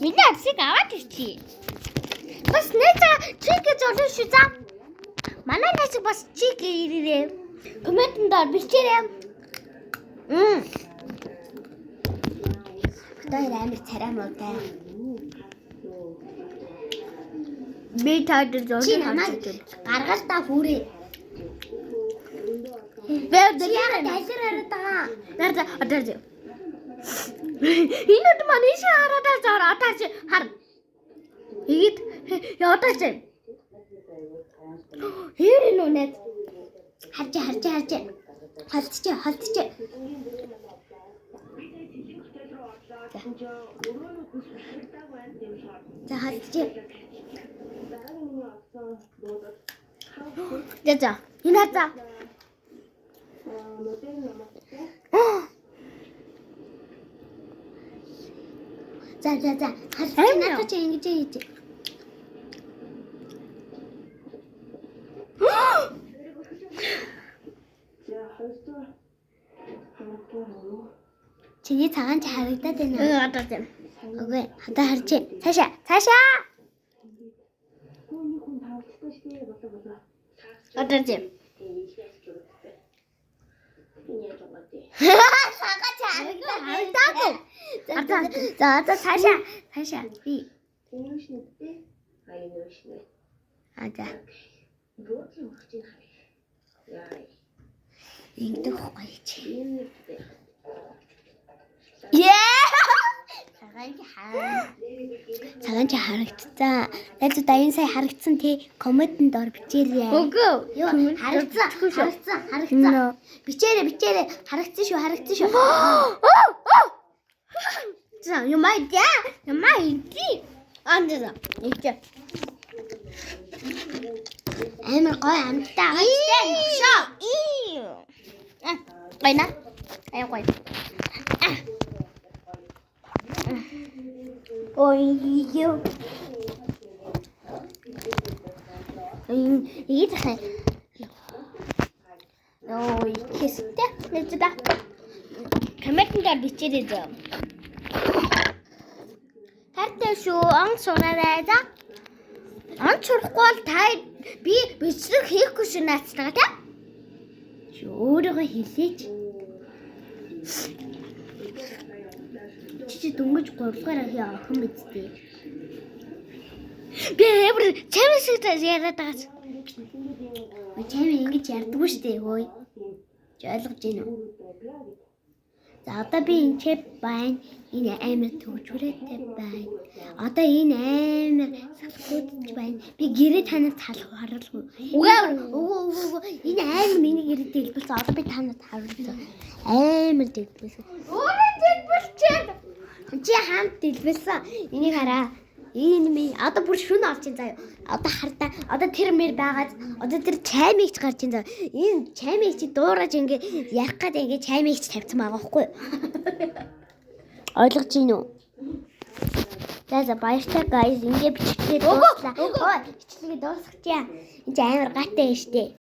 Миний авсыг аваад ирчихье. Бас нээжээ чиг зорно шүү за. Манай нэсэг бас чиг ирээрээ. Комментэн дээр бичээрэй. Хөөе амар царай муутай. Би таадаг зорно хардаг. Гаргал та хүрээ. Бэлдээ тайлраад байгаа. Даа. Энэ манай шаарада зараад хар. Ийд ядаач. Хэрэг нүнэт. Харж. Халтч. За халтч. За. Инаа. За. Халтч надад чи ингэж хийж. Чиний цагаан чи харагдаад байна. Одоо. Окей. Одоо харж. Цаашаа. Одоо. За цаашаа. Би. Ага. Ингэдэг гоё чи. Цагаан чи харагдцаа. Найз даян сая харагдсан тий. Комментэн доор бичээрэй. Үгүй. Юу харагдсан. Бичээрэй. Харагдсан шүү. За, юмаа иди. Андаа. Ийч. Амар гоё амттай агаартай. Байна. Ой. Ой юу. Ийдхэ. Ой кистэй. Нэзда. Комментээр бичээрэй зөө. Тартай шүү. Он сураарай за. Он сурахгүй бол би бичлэг хийхгүй шүү наацтайгаа тий. Өөрийгөө хэлээч. Чи дөнгөж 3 дугаар ангийн охин бидтэй. Би эвэр чамсагтаа яриад байгаач. Чам ингэж ярьдаггүй шүү дээ хөөе. Чи ойлгож байна уу? За одоо би энэ чип байна. Энэ амар төвчрөөтэй байна. Одоо энэ амар салхуудж байна. Би гэрээ танаас харуулгүй. Үгүй. Энэ амар миний гэрээ дэлбэлсэн. Одоо би танаас харуулсан. Амар дэлбэлсэн. Өөрөө дэлбэлчээд. Чи хамт дэлбэлсэн. Энийг хараа. Энэ минь одоо бүр шүн олж ин заяа. Одоо хардаа. Одоо тэр мэр байгаад одоо тэр чаймигч гарч ин заяа. Энэ чаймиг чи дуураж ингээ ярих гэдэг ингээ чаймигч тавьсан байгаа байхгүй. Ойлгож байна уу? За баяртай guys ингээ бичлээ дууслаа. Ой бичлэгээ дуусгачаа. Энд амар гайтай штэ.